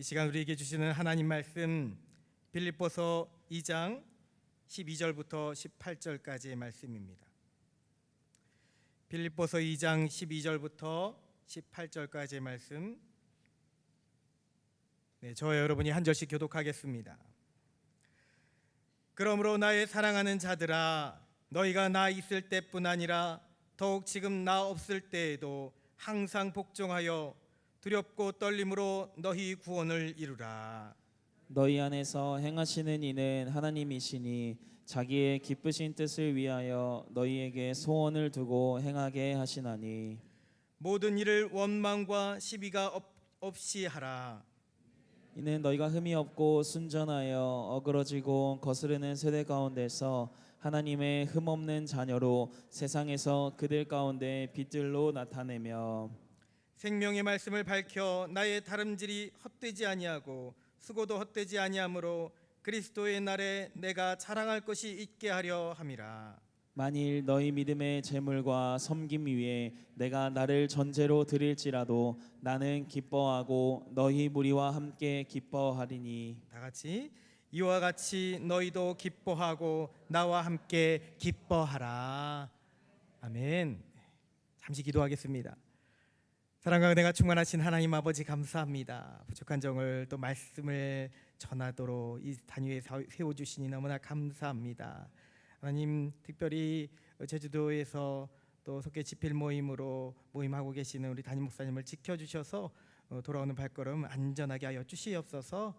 이 시간 우리에게 주시는 하나님 말씀 빌립보서 2장 12절부터 18절까지의 말씀입니다. 빌립보서 2장 12절부터 18절까지의 말씀, 저와 여러분이 한 절씩 교독하겠습니다. 그러므로 나의 사랑하는 자들아, 너희가 나 있을 때뿐 아니라 더욱 지금 나 없을 때에도 항상 복종하여 두렵고 떨림으로 너희 구원을 이루라. 너희 안에서 행하시는 이는 하나님이시니 자기의 기쁘신 뜻을 위하여 너희에게 소원을 두고 행하게 하시나니 모든 일을 원망과 시비가 없이 하라. 이는 너희가 흠이 없고 순전하여 어그러지고 거스르는 세대 가운데서 하나님의 흠없는 자녀로 세상에서 그들 가운데 빛들로 나타내며 생명의 말씀을 밝혀 나의 다름질이 헛되지 아니하고 수고도 헛되지 아니하므로 그리스도의 날에 내가 자랑할 것이 있게 하려 함이라. 만일 너희 믿음의 재물과 섬김 위에 내가 나를 전제로 드릴지라도 나는 기뻐하고 너희 무리와 함께 기뻐하리니 다 같이 이와 같이 너희도 기뻐하고 나와 함께 기뻐하라. 아멘. 잠시 기도하겠습니다. 사랑과 은혜가 충만하신 하나님 아버지, 감사합니다. 부족한 정을 또 말씀을 전하도록 이 단위에 세워주시니 너무나 감사합니다. 하나님, 특별히 제주도에서 또 속계 집필 모임으로 모임하고 계시는 우리 담임 목사님을 지켜주셔서 돌아오는 발걸음 안전하게 하여 주시옵소서.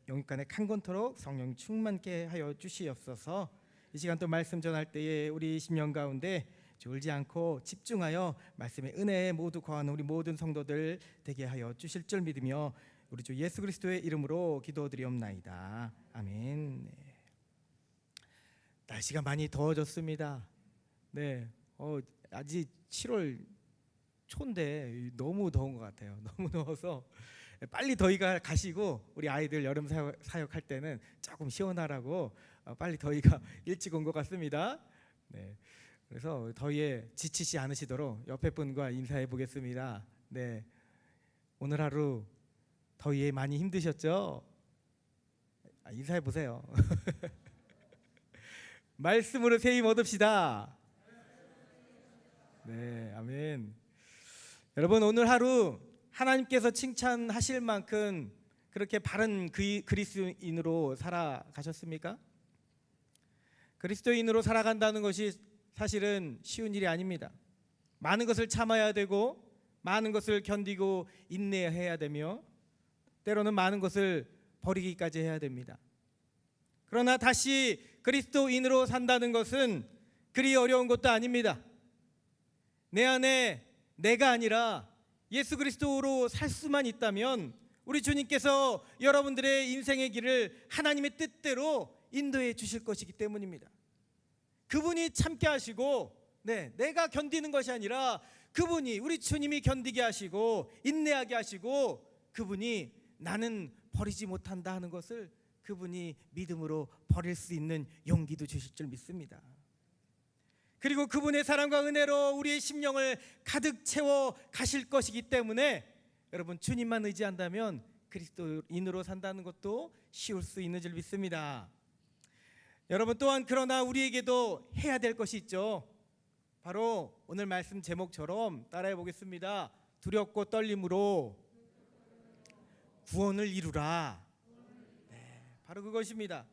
영육간에 강건토록 성령 충만케 하여 주시옵소서. 이 시간 또 말씀 전할 때에 우리 심령 가운데 졸지 않고 집중하여 말씀의 은혜에 모두 거하는 우리 모든 성도들 되게 하여 주실 줄 믿으며 우리 주 예수 그리스도의 이름으로 기도드리옵나이다. 아멘. 날씨가 많이 더워졌습니다. 아직 7월 초인데 너무 더운 것 같아요. 너무 더워서 빨리 더위가 가시고 우리 아이들 여름 사역할 때는 조금 시원하라고 빨리 더위가 일찍 온 것 같습니다. 그래서 더위에 지치지 않으시도록 옆에 분과 인사해 보겠습니다. 오늘 하루 더위에 많이 힘드셨죠? 인사해 보세요. 말씀으로 새 힘 얻읍시다. 아멘. 여러분, 오늘 하루 하나님께서 칭찬하실 만큼 그렇게 바른 그리스도인으로 살아가셨습니까? 그리스도인으로 살아간다는 것이 사실은 쉬운 일이 아닙니다. 많은 것을 참아야 되고 많은 것을 견디고 인내해야 되며 때로는 많은 것을 버리기까지 해야 됩니다. 그러나 다시 그리스도인으로 산다는 것은 그리 어려운 것도 아닙니다. 내 안에 내가 아니라 예수 그리스도로 살 수만 있다면 우리 주님께서 여러분들의 인생의 길을 하나님의 뜻대로 인도해 주실 것이기 때문입니다. 그분이 참게 하시고 내가 견디는 것이 아니라 그분이, 우리 주님이 견디게 하시고 인내하게 하시고 그분이 나는 버리지 못한다 하는 것을 그분이 믿음으로 버릴 수 있는 용기도 주실 줄 믿습니다. 그리고 그분의 사랑과 은혜로 우리의 심령을 가득 채워 가실 것이기 때문에 여러분, 주님만 의지한다면 그리스도인으로 산다는 것도 쉬울 수 있는 줄 믿습니다. 여러분, 또한 그러나 우리에게도 해야 될 것이 있죠. 바로 오늘 말씀 제목처럼 따라해 보겠습니다. 두렵고 떨림으로 구원을 이루라. 바로 그것입니다.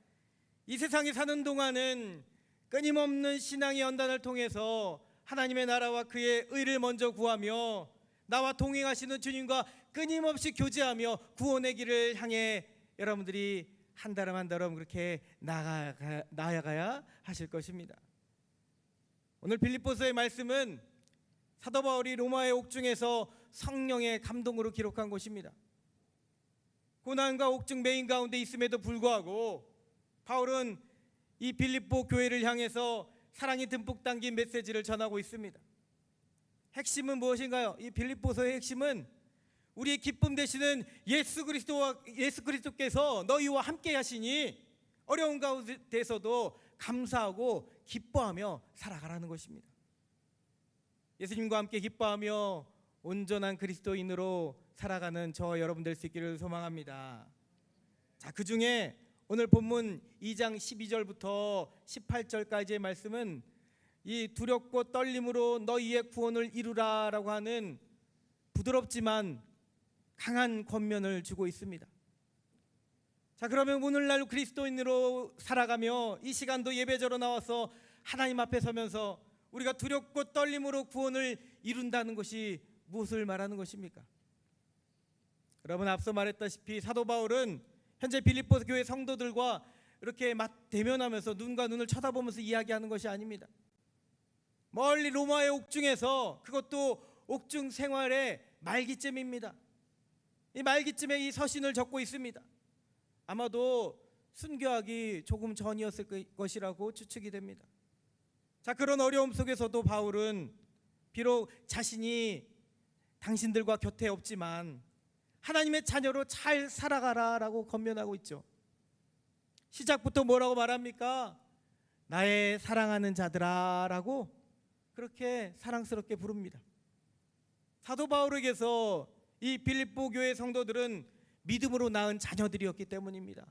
이 세상에 사는 동안은 끊임없는 신앙의 연단을 통해서 하나님의 나라와 그의 의를 먼저 구하며 나와 동행하시는 주님과 끊임없이 교제하며 구원의 길을 향해 여러분들이 한 걸음 한 걸음 그렇게 나아가야 하실 것입니다. 오늘 빌립보서의 말씀은 사도 바울이 로마의 옥중에서 성령의 감동으로 기록한 것입니다. 고난과 옥중 매인 가운데 있음에도 불구하고 바울은 이 빌립보 교회를 향해서 사랑이 듬뿍 담긴 메시지를 전하고 있습니다. 핵심은 무엇인가요? 이 빌립보서의 핵심은 우리의 기쁨 되시는 예수 그리스도께서 너희와 함께 하시니 어려운 가운데서도 감사하고 기뻐하며 살아가라는 것입니다. 예수님과 함께 기뻐하며 온전한 그리스도인으로 살아가는 저 여러분 될 수 있기를 소망합니다. 자, 그 중에 오늘 본문 2장 12절부터 18절까지의 말씀은 이 두렵고 떨림으로 너희의 구원을 이루라라고 하는 부드럽지만 강한 권면을 주고 있습니다. 자, 그러면 오늘날 그리스도인으로 살아가며 이 시간도 예배자로 나와서 하나님 앞에 서면서 우리가 두렵고 떨림으로 구원을 이룬다는 것이 무엇을 말하는 것입니까? 여러분, 앞서 말했다시피 사도 바울은 현재 빌립보 교회 성도들과 이렇게 대면하면서 눈과 눈을 쳐다보면서 이야기하는 것이 아닙니다. 멀리 로마의 옥중에서, 그것도 옥중 생활의 말기쯤입니다. 이 말기쯤에 이 서신을 적고 있습니다. 아마도 순교하기 조금 전이었을 것이라고 추측이 됩니다. 자, 그런 어려움 속에서도 바울은 비록 자신이 당신들과 곁에 없지만 하나님의 자녀로 잘 살아가라라고 권면하고 있죠. 시작부터 뭐라고 말합니까? 나의 사랑하는 자들아라고 그렇게 사랑스럽게 부릅니다. 사도 바울에게서 이 빌립보 교회 성도들은 믿음으로 낳은 자녀들이었기 때문입니다.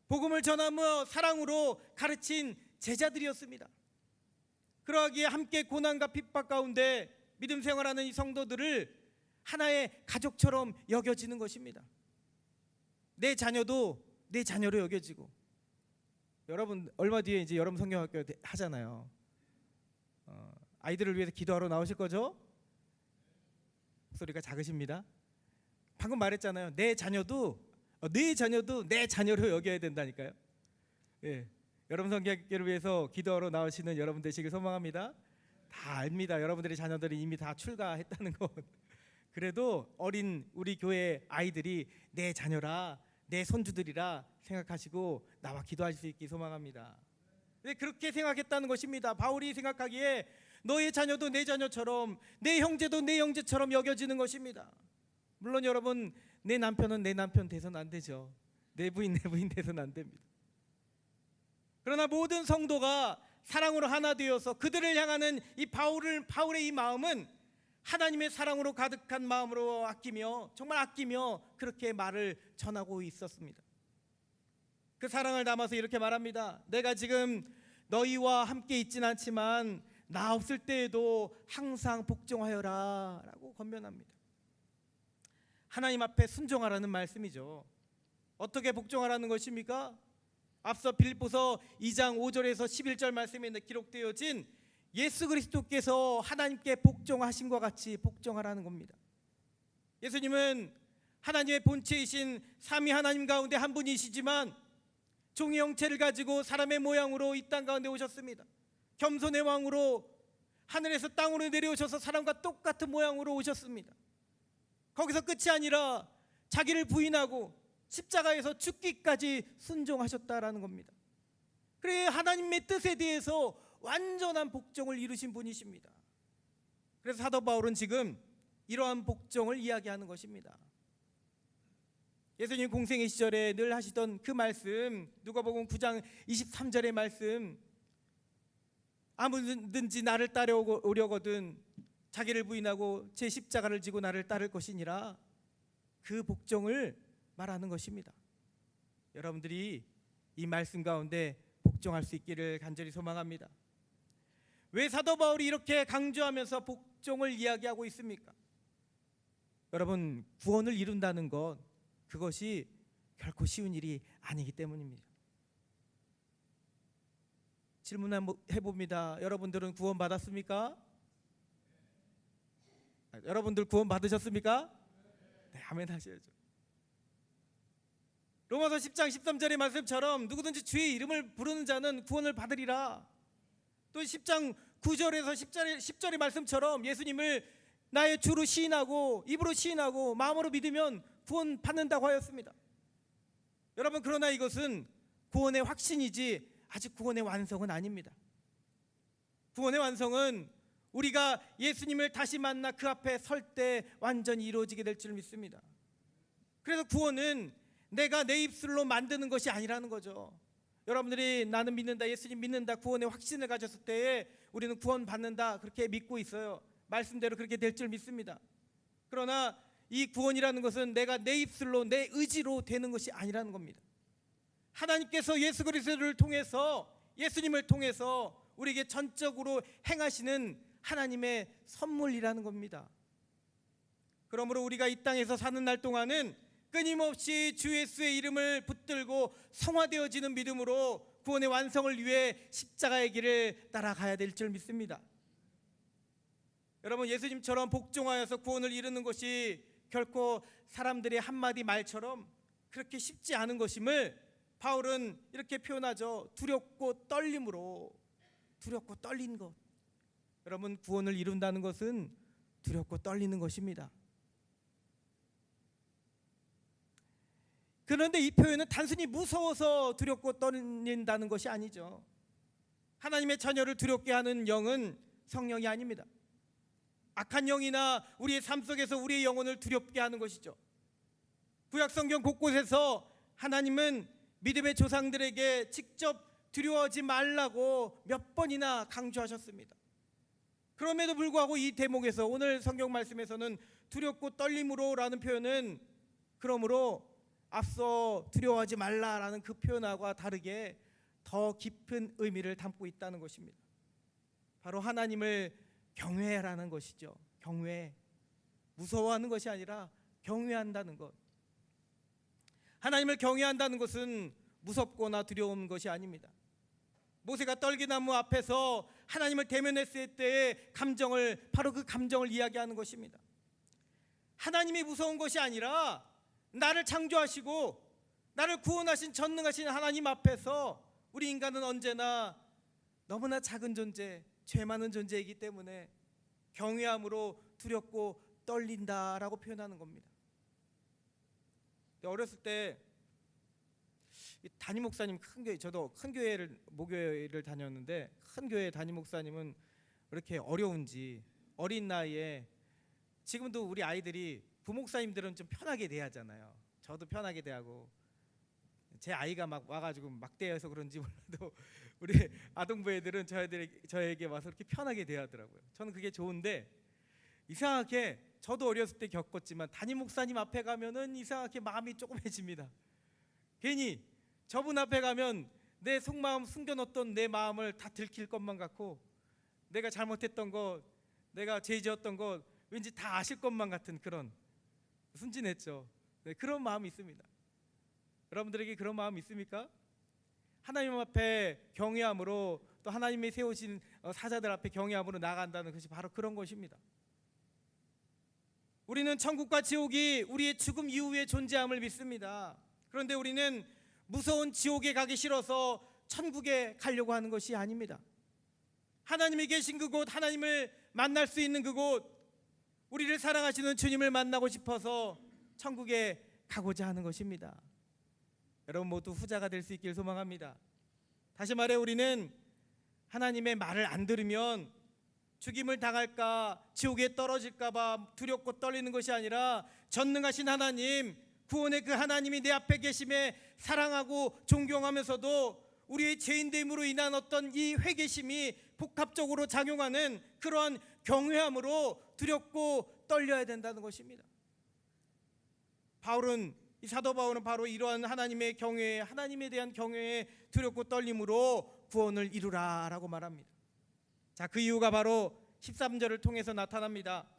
복음을 전하며 사랑으로 가르친 제자들이었습니다. 그러하기에 함께 고난과 핍박 가운데 믿음 생활하는 이 성도들을 하나의 가족처럼 여겨지는 것입니다. 내 자녀도 내 자녀로 여겨지고, 여러분 얼마 뒤에 이제 여러분 성경학교 하잖아요. 아이들을 위해서 기도하러 나오실 거죠? 소리가 작으십니다. 방금 말했잖아요. 내 자녀도 내 자녀로 여겨야 된다니까요. 예, 여러분 성경학교를 위해서 기도하러 나오시는 여러분 되시길 소망합니다. 다 압니다. 여러분들의 자녀들이 이미 다 출가했다는 것. 그래도 어린 우리 교회 아이들이 내 자녀라, 내 손주들이라 생각하시고 나와 기도하실 수 있기 소망합니다. 네, 그렇게 생각했다는 것입니다. 바울이 생각하기에 너의 자녀도 내 자녀처럼, 내 형제도 내 형제처럼 여겨지는 것입니다. 물론 여러분, 내 남편은 내 남편 돼서는 안 되죠. 내 부인 돼서는 안 됩니다. 그러나 모든 성도가 사랑으로 하나 되어서 그들을 향하는 이 바울의 이 마음은 하나님의 사랑으로 가득한 마음으로 정말 아끼며 그렇게 말을 전하고 있었습니다. 그 사랑을 담아서 이렇게 말합니다. 내가 지금 너희와 함께 있진 않지만 나 없을 때에도 항상 복종하여라 라고 권면합니다. 하나님 앞에 순종하라는 말씀이죠. 어떻게 복종하라는 것입니까? 앞서 빌립보서 2장 5절에서 11절 말씀에 기록되어진 예수 그리스도께서 하나님께 복종하신 것 같이 복종하라는 겁니다. 예수님은 하나님의 본체이신 삼위 하나님 가운데 한 분이시지만 종의 형체를 가지고 사람의 모양으로 이 땅 가운데 오셨습니다. 겸손의 왕으로 하늘에서 땅으로 내려오셔서 사람과 똑같은 모양으로 오셨습니다. 거기서 끝이 아니라 자기를 부인하고 십자가에서 죽기까지 순종하셨다라는 겁니다. 그래, 하나님의 뜻에 대해서 완전한 복종을 이루신 분이십니다. 그래서 사도 바울은 지금 이러한 복종을 이야기하는 것입니다. 예수님 공생의 시절에 늘 하시던 그 말씀, 누가복음 9장 23절의 말씀, 아무든지 나를 따라오려거든 자기를 부인하고 제 십자가를 지고 나를 따를 것이니라, 그 복종을 말하는 것입니다. 여러분들이 이 말씀 가운데 복종할 수 있기를 간절히 소망합니다. 왜 사도 바울이 이렇게 강조하면서 복종을 이야기하고 있습니까? 여러분, 구원을 이룬다는 것, 그것이 결코 쉬운 일이 아니기 때문입니다. 질문 한번 해봅니다. 여러분들은 구원 받았습니까? 여러분들 구원 받으셨습니까? 네, 아멘 하셔야죠. 로마서 10장 13절의 말씀처럼 누구든지 주의 이름을 부르는 자는 구원을 받으리라. 또 10장 9절에서 10절의 말씀처럼 예수님을 나의 주로 시인하고 입으로 시인하고 마음으로 믿으면 구원 받는다고 하였습니다. 여러분, 그러나 이것은 구원의 확신이지 아직 구원의 완성은 아닙니다. 구원의 완성은 우리가 예수님을 다시 만나 그 앞에 설 때 완전히 이루어지게 될 줄 믿습니다. 그래서 구원은 내가 내 입술로 만드는 것이 아니라는 거죠. 여러분들이 나는 믿는다, 예수님 믿는다, 구원의 확신을 가졌을 때에 우리는 구원 받는다 그렇게 믿고 있어요. 말씀대로 그렇게 될 줄 믿습니다. 그러나 이 구원이라는 것은 내가 내 입술로 내 의지로 되는 것이 아니라는 겁니다. 하나님께서 예수 그리스도를 통해서, 예수님을 통해서 우리에게 전적으로 행하시는 하나님의 선물이라는 겁니다. 그러므로 우리가 이 땅에서 사는 날 동안은 끊임없이 주 예수의 이름을 붙들고 성화되어지는 믿음으로 구원의 완성을 위해 십자가의 길을 따라가야 될 줄 믿습니다. 여러분, 예수님처럼 복종하여서 구원을 이루는 것이 결코 사람들의 한마디 말처럼 그렇게 쉽지 않은 것임을 바울은 이렇게 표현하죠. 두렵고 떨림으로. 두렵고 떨린 것. 여러분, 구원을 이룬다는 것은 두렵고 떨리는 것입니다. 그런데 이 표현은 단순히 무서워서 두렵고 떨린다는 것이 아니죠. 하나님의 자녀를 두렵게 하는 영은 성령이 아닙니다. 악한 영이나 우리의 삶 속에서 우리의 영혼을 두렵게 하는 것이죠. 구약 성경 곳곳에서 하나님은 믿음의 조상들에게 직접 두려워하지 말라고 몇 번이나 강조하셨습니다. 그럼에도 불구하고 이 대목에서, 오늘 성경 말씀에서는 두렵고 떨림으로라는 표현은 그러므로 앞서 두려워하지 말라라는 그 표현과 다르게 더 깊은 의미를 담고 있다는 것입니다. 바로 하나님을 경외하라는 것이죠. 경외. 무서워하는 것이 아니라 경외한다는 것. 하나님을 경외한다는 것은 무섭거나 두려운 것이 아닙니다. 모세가 떨기나무 앞에서 하나님을 대면했을 때의 감정을, 바로 그 감정을 이야기하는 것입니다. 하나님이 무서운 것이 아니라 나를 창조하시고 나를 구원하신 전능하신 하나님 앞에서 우리 인간은 언제나 너무나 작은 존재, 죄 많은 존재이기 때문에 경외함으로 두렵고 떨린다라고 표현하는 겁니다. 어렸을 때 담임 목사님, 큰 교회, 저도 큰 교회를, 모교회를 다녔는데 큰 교회 담임 목사님은 왜 이렇게 어려운지, 어린 나이에, 지금도 우리 아이들이 부목사님들은 좀 편하게 대하잖아요. 저도 편하게 대하고, 제 아이가 막 와가지고 막대해서 그런지 몰라도 우리 아동부 애들은 저에게 와서 이렇게 편하게 대하더라고요. 저는 그게 좋은데, 이상하게 저도 어렸을 때 겪었지만 담임 목사님 앞에 가면은 이상하게 마음이 조그매집니다. 괜히 저분 앞에 가면 내 속마음, 숨겨놓던 내 마음을 다 들킬 것만 같고, 내가 잘못했던 것, 내가 죄 지었던 것 왠지 다 아실 것만 같은 그런, 순진했죠. 네, 그런 마음이 있습니다. 여러분들에게 그런 마음 있습니까? 하나님 앞에 경외함으로, 또 하나님이 세우신 사자들 앞에 경외함으로 나아간다는 것이 바로 그런 것입니다. 우리는 천국과 지옥이 우리의 죽음 이후에 존재함을 믿습니다. 그런데 우리는 무서운 지옥에 가기 싫어서 천국에 가려고 하는 것이 아닙니다. 하나님이 계신 그곳, 하나님을 만날 수 있는 그곳, 우리를 사랑하시는 주님을 만나고 싶어서 천국에 가고자 하는 것입니다. 여러분 모두 후자가 될 수 있길 소망합니다. 다시 말해, 우리는 하나님의 말을 안 들으면 죽임을 당할까, 지옥에 떨어질까 봐 두렵고 떨리는 것이 아니라 전능하신 하나님, 구원의 그 하나님이 내 앞에 계심에 사랑하고 존경하면서도 우리의 죄인됨으로 인한 어떤 이 회개심이 복합적으로 작용하는 그러한 경외함으로 두렵고 떨려야 된다는 것입니다. 이 사도 바울은 바로 이러한 하나님의 경외, 하나님에 대한 경외에 두렵고 떨림으로 구원을 이루라라고 말합니다. 자, 그 이유가 바로 13절을 통해서 나타납니다.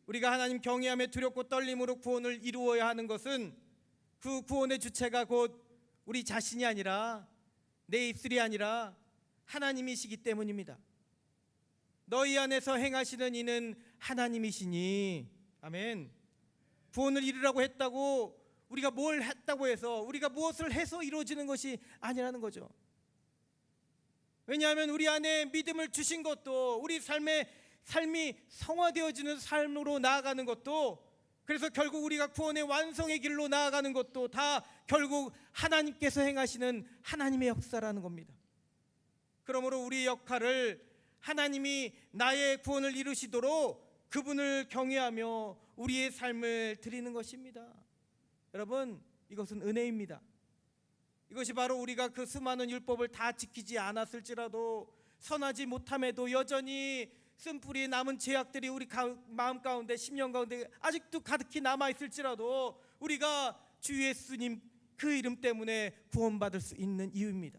우리가 하나님 경외함에 두렵고 떨림으로 구원을 이루어야 하는 것은 그 구원의 주체가 곧 우리 자신이 아니라, 내 입술이 아니라 하나님이시기 때문입니다. 너희 안에서 행하시는 이는 하나님이시니. 아멘. 구원을 이루라고 했다고 우리가 뭘 했다고 해서, 우리가 무엇을 해서 이루어지는 것이 아니라는 거죠. 왜냐하면 우리 안에 믿음을 주신 것도, 우리 삶이 성화되어지는 삶으로 나아가는 것도, 그래서 결국 우리가 구원의 완성의 길로 나아가는 것도 다 결국 하나님께서 행하시는 하나님의 역사라는 겁니다. 그러므로 우리의 역할을 하나님이 나의 구원을 이루시도록 그분을 경외하며 우리의 삶을 드리는 것입니다. 여러분, 이것은 은혜입니다. 이것이 바로 우리가 그 수많은 율법을 다 지키지 않았을지라도, 선하지 못함에도 여전히 쓴뿌리에 남은 죄악들이 우리 마음 가운데, 심령 가운데 아직도 가득히 남아 있을지라도 우리가 주 예수님 그 이름 때문에 구원받을 수 있는 이유입니다.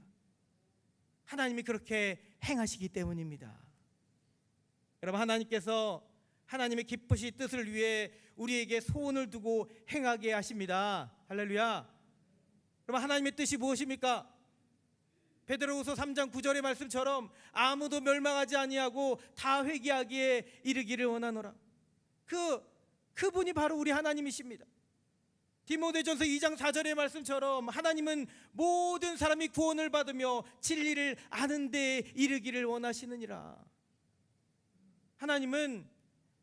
하나님이 그렇게 행하시기 때문입니다. 여러분, 하나님께서 하나님의 기쁘신 뜻을 위해 우리에게 소원을 두고 행하게 하십니다. 할렐루야. 여러분, 하나님의 뜻이 무엇입니까? 베드로후서 3장 9절의 말씀처럼 아무도 멸망하지 아니하고 다 회개하기에 이르기를 원하노라. 그분이 바로 우리 하나님이십니다. 디모데전서 2장 4절의 말씀처럼 하나님은 모든 사람이 구원을 받으며 진리를 아는 데에 이르기를 원하시느니라. 하나님은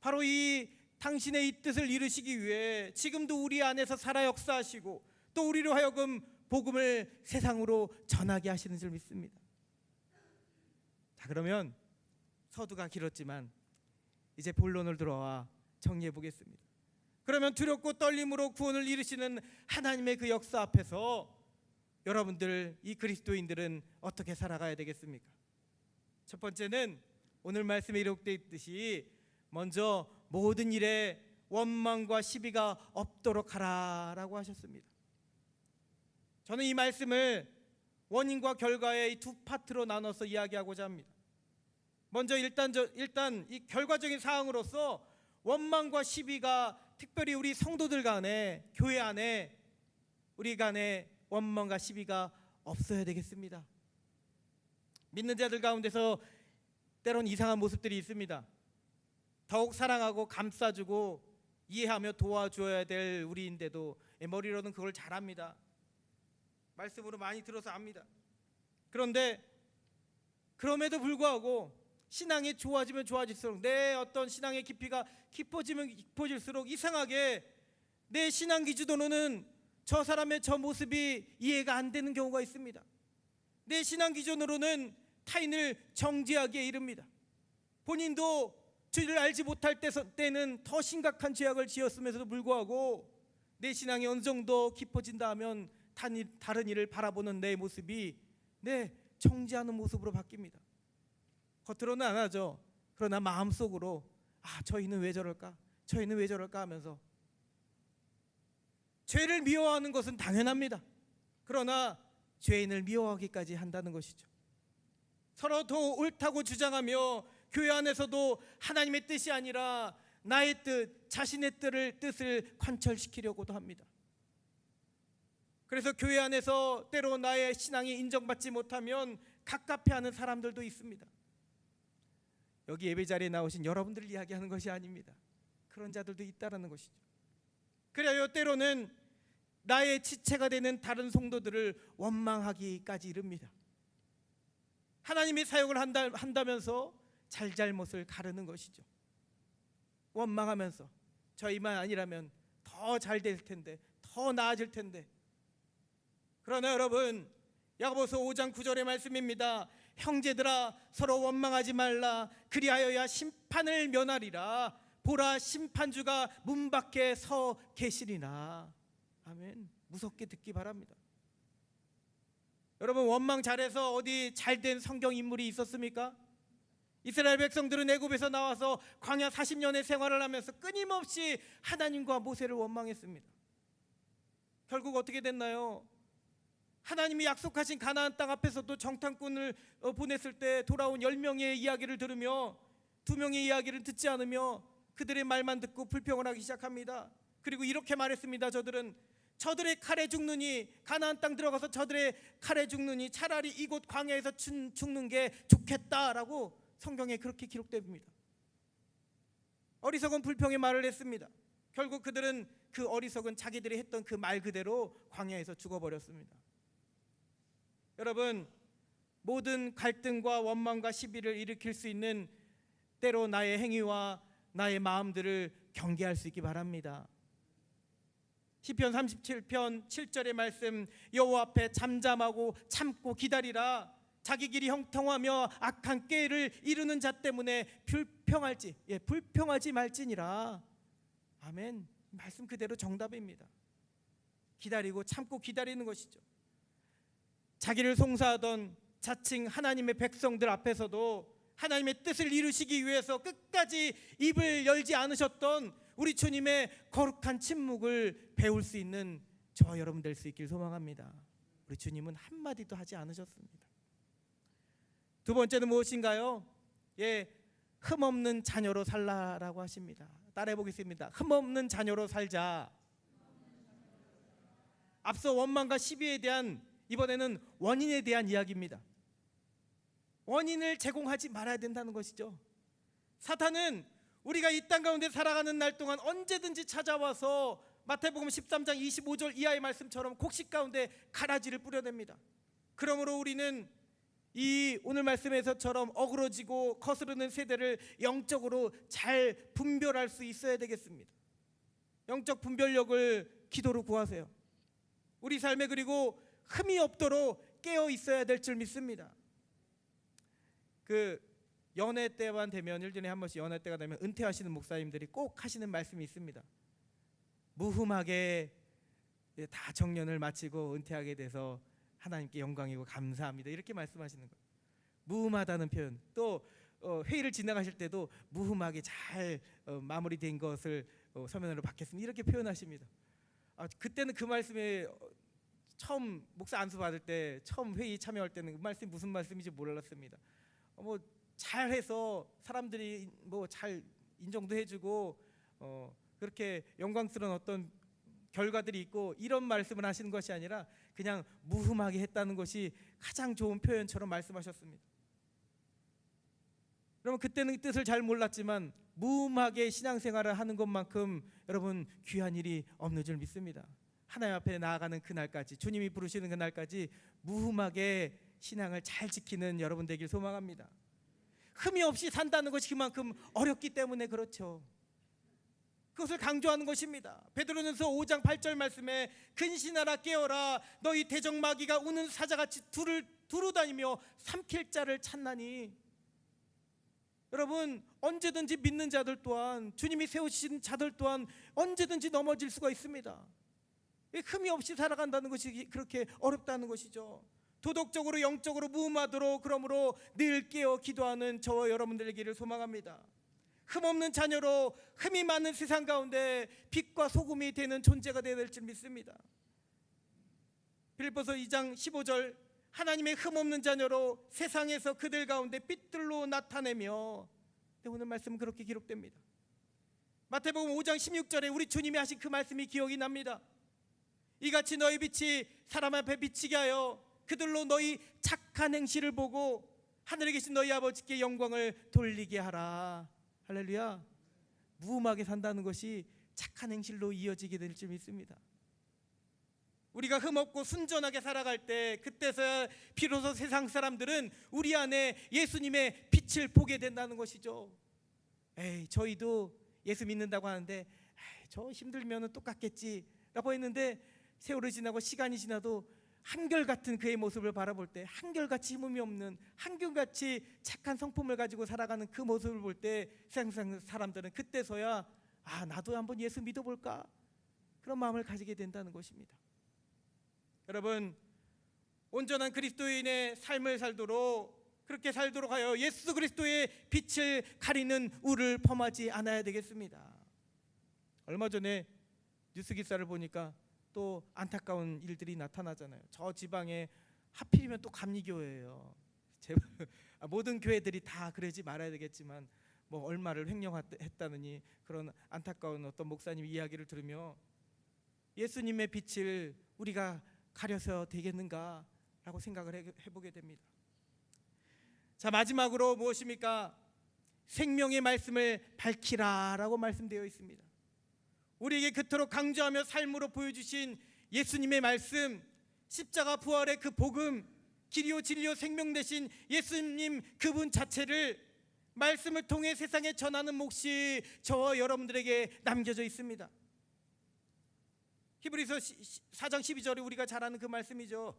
바로 이 당신의 이 뜻을 이루시기 위해 지금도 우리 안에서 살아 역사하시고 또 우리로 하여금 복음을 세상으로 전하게 하시는 줄 믿습니다. 자, 그러면 서두가 길었지만 이제 본론을 들어와 정리해 보겠습니다. 그러면 두렵고 떨림으로 구원을 이루시는 하나님의 그 역사 앞에서 여러분들, 이 그리스도인들은 어떻게 살아가야 되겠습니까? 첫 번째는 오늘 말씀에 기록되어 있듯이 먼저 모든 일에 원망과 시비가 없도록 하라라고 하셨습니다. 저는 이 말씀을 원인과 결과의 이 두 파트로 나눠서 이야기하고자 합니다. 먼저 일단 이 결과적인 사항으로서 원망과 시비가 특별히 우리 성도들 간에, 교회 안에, 우리 간에 원망과 시비가 없어야 되겠습니다. 믿는 자들 가운데서 때론 이상한 모습들이 있습니다. 더욱 사랑하고 감싸주고 이해하며 도와줘야 될 우리인데도 머리로는 그걸 잘합니다. 말씀으로 많이 들어서 압니다. 그런데 그럼에도 불구하고 신앙이 좋아지면 좋아질수록, 내 어떤 신앙의 깊이가 깊어지면 깊어질수록 이상하게 내 신앙 기준으로는 저 사람의 저 모습이 이해가 안 되는 경우가 있습니다. 내 신앙 기준으로는 타인을 정죄하기에 이릅니다. 본인도 주를 알지 못할 때는 더 심각한 죄악을 지었음에도 불구하고 내 신앙이 어느 정도 깊어진다 하면 다른 이를 바라보는 내 모습이 정죄하는 모습으로 바뀝니다. 겉으로는 안 하죠. 그러나 마음속으로 저희는 왜 저럴까? 저희는 왜 저럴까? 하면서 죄를 미워하는 것은 당연합니다. 그러나 죄인을 미워하기까지 한다는 것이죠. 서로 더 옳다고 주장하며 교회 안에서도 하나님의 뜻이 아니라 나의 뜻, 자신의 뜻을 관철시키려고도 합니다. 그래서 교회 안에서 때로 나의 신앙이 인정받지 못하면 갑갑해하는 사람들도 있습니다. 여기 예배 자리에 나오신 여러분들 이야기하는 것이 아닙니다. 그런 자들도 있다라는 것이죠. 그래요, 때로는 나의 지체가 되는 다른 성도들을 원망하기까지 이릅니다. 하나님이 사역을 한다면서 잘못을 가르는 것이죠. 원망하면서 저희만 아니라면 더 잘 될 텐데, 더 나아질 텐데. 그러나 여러분, 야고보서 5장 9절의 말씀입니다. 형제들아, 서로 원망하지 말라. 그리하여야 심판을 면하리라. 보라, 심판주가 문 밖에 서 계시리나. 아멘. 무섭게 듣기 바랍니다. 여러분, 원망 잘해서 어디 잘된 성경 인물이 있었습니까? 이스라엘 백성들은 애굽에서 나와서 광야 40년의 생활을 하면서 끊임없이 하나님과 모세를 원망했습니다. 결국 어떻게 됐나요? 하나님이 약속하신 가나안 땅 앞에서도 정탐꾼을 보냈을 때 돌아온 10명의 이야기를 들으며 2명의 이야기를 듣지 않으며 그들의 말만 듣고 불평을 하기 시작합니다. 그리고 이렇게 말했습니다. 저들의 칼에 죽느니, 가나안 땅 들어가서 저들의 칼에 죽느니 차라리 이곳 광야에서 죽는 게 좋겠다라고 성경에 그렇게 기록됩니다. 어리석은 불평의 말을 했습니다. 결국 그들은 그 어리석은 자기들이 했던 그 말 그대로 광야에서 죽어버렸습니다. 여러분, 모든 갈등과 원망과 시비를 일으킬 수 있는 때로 나의 행위와 나의 마음들을 경계할 수 있기 바랍니다. 시편 37편 7절의 말씀, 여호와 앞에 잠잠하고 참고 기다리라. 자기 길이 형통하며 악한 꾀를 이루는 자 때문에 불평하지 말지니라. 아멘. 말씀 그대로 정답입니다. 기다리고 참고 기다리는 것이죠. 자기를 송사하던 자칭 하나님의 백성들 앞에서도 하나님의 뜻을 이루시기 위해서 끝까지 입을 열지 않으셨던 우리 주님의 거룩한 침묵을 배울 수 있는 저와 여러분 될 수 있길 소망합니다. 우리 주님은 한마디도 하지 않으셨습니다. 두 번째는 무엇인가요? 흠없는 자녀로 살라라고 하십니다. 따라해 보겠습니다. 흠없는 자녀로 살자. 앞서 원망과 시비에 대한, 이번에는 원인에 대한 이야기입니다. 원인을 제공하지 말아야 된다는 것이죠. 사탄은 우리가 이 땅 가운데 살아가는 날 동안 언제든지 찾아와서 마태복음 13장 25절 이하의 말씀처럼 곡식 가운데 가라지를 뿌려댑니다. 그러므로 우리는 이 오늘 말씀에서처럼 어그러지고 거스르는 세대를 영적으로 잘 분별할 수 있어야 되겠습니다. 영적 분별력을 기도로 구하세요. 우리 삶에 그리고 흠이 없도록 깨어 있어야 될 줄 믿습니다. 그 연애 때만 되면 1년에 한 번씩 연애 때가 되면 은퇴하시는 목사님들이 꼭 하시는 말씀이 있습니다. 무흠하게 다 정년을 마치고 은퇴하게 돼서 하나님께 영광이고 감사합니다. 이렇게 말씀하시는 거예요. 무흠하다는 표현. 또 회의를 진행하실 때도 무흠하게 잘 마무리된 것을 서면으로 받겠습니다. 이렇게 표현하십니다. 그때는 그 말씀에 처음 목사 안수 받을 때 처음 회의 참여할 때는 그 말씀이 무슨 말씀인지 몰랐습니다. 뭐 잘해서 사람들이 뭐 잘 인정도 해주고 그렇게 영광스러운 어떤 결과들이 있고 이런 말씀을 하시는 것이 아니라 그냥 무흠하게 했다는 것이 가장 좋은 표현처럼 말씀하셨습니다. 여러분 그때는 뜻을 잘 몰랐지만 무흠하게 신앙생활을 하는 것만큼 여러분 귀한 일이 없는 줄 믿습니다. 하나님 앞에 나아가는 그날까지, 주님이 부르시는 그날까지 무흠하게 신앙을 잘 지키는 여러분 되길 소망합니다. 흠이 없이 산다는 것이 그만큼 어렵기 때문에 그렇죠. 그것을 강조하는 것입니다. 베드로전서 5장 8절 말씀에 근신하라 깨어라 너희 대적마귀가 우는 사자같이 두루다니며 삼킬 자를 찾나니. 여러분 언제든지 믿는 자들 또한, 주님이 세우신 자들 또한 언제든지 넘어질 수가 있습니다. 흠이 없이 살아간다는 것이 그렇게 어렵다는 것이죠. 도덕적으로 영적으로 무음하도록 그러므로 늘 깨어 기도하는 저와 여러분들 되기를 소망합니다. 흠없는 자녀로 흠이 많은 세상 가운데 빛과 소금이 되는 존재가 되어야 될 줄 믿습니다. 빌립보서 2장 15절 하나님의 흠없는 자녀로 세상에서 그들 가운데 빛들로 나타내며, 오늘 말씀은 그렇게 기록됩니다. 마태복음 5장 16절에 우리 주님이 하신 그 말씀이 기억이 납니다. 이같이 너희 빛이 사람 앞에 비치게 하여 그들로 너희 착한 행실을 보고 하늘에 계신 너희 아버지께 영광을 돌리게 하라. 할렐루야. 무음하게 산다는 것이 착한 행실로 이어지게 될 줄 믿습니다. 우리가 흠없고 순전하게 살아갈 때 그때서야 비로소 세상 사람들은 우리 안에 예수님의 빛을 보게 된다는 것이죠. 저희도 예수 믿는다고 하는데 저 힘들면 똑같겠지 라고 했는데 세월이 지나고 시간이 지나도 한결같은 그의 모습을 바라볼 때, 한결같이 힘이 없는, 한결같이 착한 성품을 가지고 살아가는 그 모습을 볼 때 세상 사람들은 그때서야 나도 한번 예수 믿어볼까? 그런 마음을 가지게 된다는 것입니다. 여러분 온전한 그리스도인의 삶을 살도록, 그렇게 살도록 하여 예수 그리스도의 빛을 가리는 우를 범하지 않아야 되겠습니다. 얼마 전에 뉴스 기사를 보니까 또 안타까운 일들이 나타나잖아요. 저 지방에 하필이면 또 감리교회예요. 모든 교회들이 다 그러지 말아야 되겠지만 뭐 얼마를 횡령했다느니 그런 안타까운 어떤 목사님 이야기를 들으며 예수님의 빛을 우리가 가려서 되겠는가라고 생각을 해보게 됩니다. 자, 마지막으로 무엇입니까? 생명의 말씀을 밝히라라고 말씀되어 있습니다. 우리에게 그토록 강조하며 삶으로 보여주신 예수님의 말씀, 십자가 부활의 그 복음, 길이요 진리요 생명 되신 예수님 그분 자체를 말씀을 통해 세상에 전하는 몫이 저와 여러분들에게 남겨져 있습니다. 히브리서 4장 12절에 우리가 잘 아는 그 말씀이죠.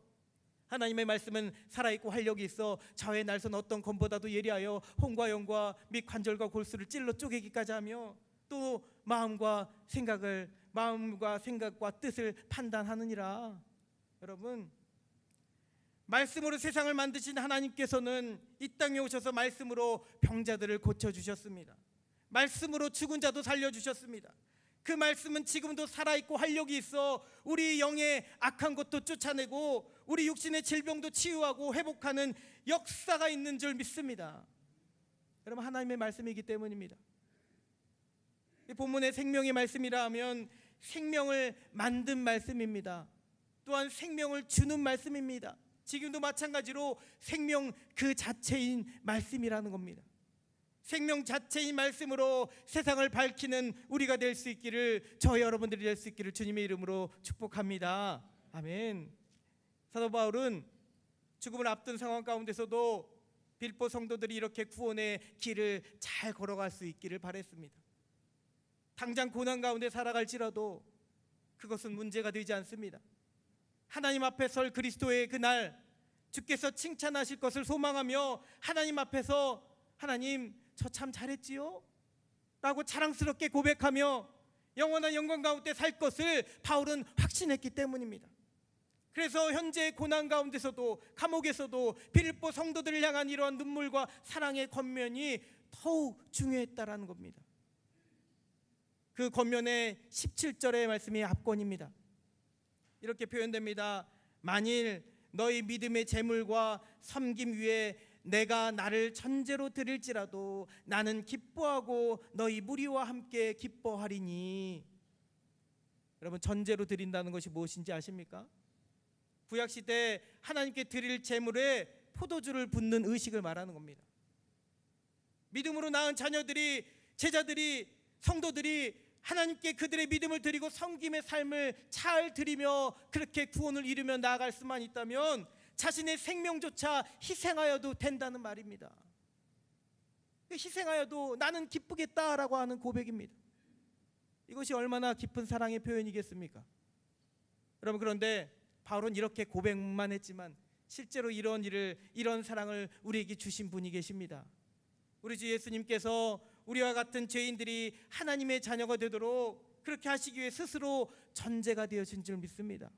하나님의 말씀은 살아있고 활력이 있어 좌우의 날선 어떤 검보다도 예리하여 혼과 영과 및 관절과 골수를 찔러 쪼개기까지 하며 또 마음과 생각과 뜻을 판단하느니라. 여러분 말씀으로 세상을 만드신 하나님께서는 이 땅에 오셔서 말씀으로 병자들을 고쳐주셨습니다. 말씀으로 죽은 자도 살려주셨습니다. 그 말씀은 지금도 살아있고 활력이 있어 우리 영의 악한 것도 쫓아내고 우리 육신의 질병도 치유하고 회복하는 역사가 있는 줄 믿습니다. 여러분, 하나님의 말씀이기 때문입니다. 이 본문의 생명의 말씀이라 하면 생명을 만든 말씀입니다. 또한 생명을 주는 말씀입니다. 지금도 마찬가지로 생명 그 자체인 말씀이라는 겁니다. 생명 자체인 말씀으로 세상을 밝히는 우리가 될 수 있기를, 저 여러분들이 될 수 있기를 주님의 이름으로 축복합니다. 아멘. 사도 바울은 죽음을 앞둔 상황 가운데서도 빌보 성도들이 이렇게 구원의 길을 잘 걸어갈 수 있기를 바랬습니다. 당장 고난 가운데 살아갈지라도 그것은 문제가 되지 않습니다. 하나님 앞에 설 그리스도의 그날 주께서 칭찬하실 것을 소망하며 하나님 앞에서 하나님 저 참 잘했지요? 라고 자랑스럽게 고백하며 영원한 영광 가운데 살 것을 바울은 확신했기 때문입니다. 그래서 현재 고난 가운데서도 감옥에서도 빌립보 성도들을 향한 이러한 눈물과 사랑의 권면이 더욱 중요했다라는 겁니다. 그 권면의 17절의 말씀이 압권입니다. 이렇게 표현됩니다. 만일 너희 믿음의 재물과 섬김 위에 내가 나를 천재로 드릴지라도 나는 기뻐하고 너희 무리와 함께 기뻐하리니. 여러분, 전제로 드린다는 것이 무엇인지 아십니까? 구약시대 하나님께 드릴 재물에 포도주를 붓는 의식을 말하는 겁니다. 믿음으로 낳은 자녀들이, 제자들이, 성도들이 하나님께 그들의 믿음을 드리고 섬김의 삶을 잘 드리며 그렇게 구원을 이루며 나아갈 수만 있다면 자신의 생명조차 희생하여도 된다는 말입니다. 희생하여도 나는 기쁘겠다라고 하는 고백입니다. 이것이 얼마나 깊은 사랑의 표현이겠습니까? 여러분, 그런데 바울은 이렇게 고백만 했지만 실제로 이런 일을, 이런 사랑을 우리에게 주신 분이 계십니다. 우리 주 예수님께서 우리와 같은 죄인들이 하나님의 자녀가 되도록 그렇게 하시기 위해 스스로 전제가 되어진 줄 믿습니다.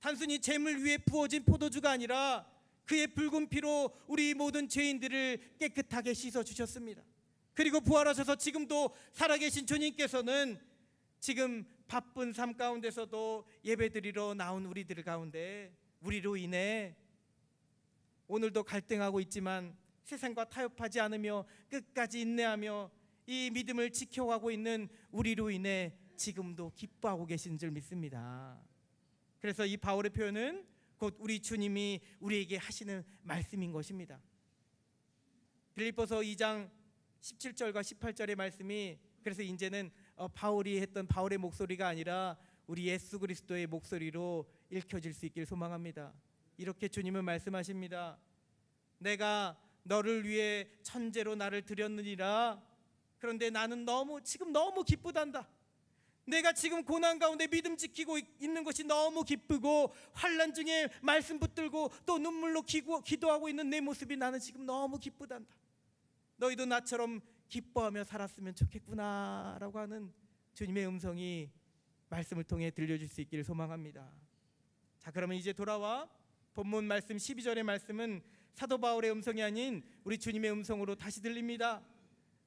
단순히 재물 위에 부어진 포도주가 아니라 그의 붉은 피로 우리 모든 죄인들을 깨끗하게 씻어 주셨습니다. 그리고 부활하셔서 지금도 살아계신 주님께서는 지금 바쁜 삶 가운데서도 예배드리러 나온 우리들 가운데 우리로 인해 오늘도 갈등하고 있지만 세상과 타협하지 않으며 끝까지 인내하며 이 믿음을 지켜가고 있는 우리로 인해 지금도 기뻐하고 계신 줄 믿습니다. 그래서 이 바울의 표현은 곧 우리 주님이 우리에게 하시는 말씀인 것입니다. 빌립보서 2장 17절과 18절의 말씀이 그래서 이제는 바울이 했던 바울의 목소리가 아니라 우리 예수 그리스도의 목소리로 읽혀질 수 있길 소망합니다. 이렇게 주님은 말씀하십니다. 내가 너를 위해 천재로 나를 드렸느니라. 그런데 나는 지금 너무 기쁘단다. 내가 지금 고난 가운데 믿음 지키고 있는 것이 너무 기쁘고 환난 중에 말씀 붙들고 또 눈물로 기도하고 있는 내 모습이 나는 지금 너무 기쁘단다. 너희도 나처럼 기뻐하며 살았으면 좋겠구나 라고 하는 주님의 음성이 말씀을 통해 들려줄 수 있기를 소망합니다. 자, 그러면 이제 돌아와 본문 말씀 12절의 말씀은 사도 바울의 음성이 아닌 우리 주님의 음성으로 다시 들립니다.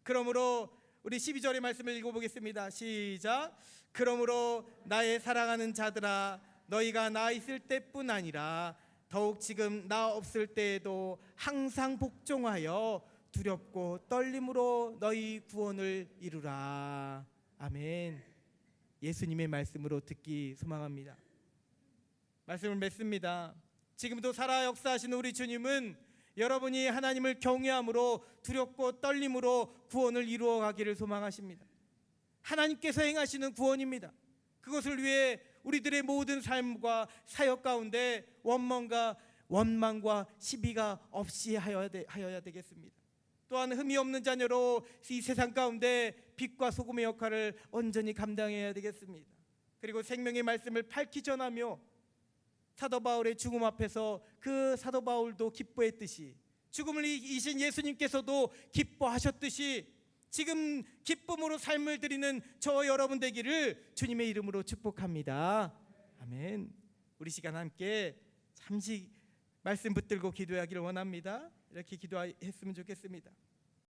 그러므로 우리 12절의 말씀을 읽어보겠습니다. 시작. 그러므로 나의 사랑하는 자들아, 너희가 나 있을 때뿐 아니라 더욱 지금 나 없을 때에도 항상 복종하여 두렵고 떨림으로 너희 구원을 이루라. 아멘. 예수님의 말씀으로 듣기 소망합니다. 말씀을 맺습니다. 지금도 살아 역사하시는 우리 주님은 여러분이 하나님을 경외함으로 두렵고 떨림으로 구원을 이루어 가기를 소망하십니다. 하나님께서 행하시는 구원입니다. 그것을 위해 우리들의 모든 삶과 사역 가운데 원망과 시비가 없이 하여야 되겠습니다. 또한 흠이 없는 자녀로 이 세상 가운데 빛과 소금의 역할을 온전히 감당해야 되겠습니다. 그리고 생명의 말씀을 밝히 전하며 사도 바울의 죽음 앞에서 그 사도 바울도 기뻐했듯이 죽음을 이기신 예수님께서도 기뻐하셨듯이 지금 기쁨으로 삶을 드리는 저 여러분 되기를 주님의 이름으로 축복합니다. 아멘. 우리 시간 함께 잠시 말씀 붙들고 기도하기를 원합니다. 이렇게 기도했으면 좋겠습니다.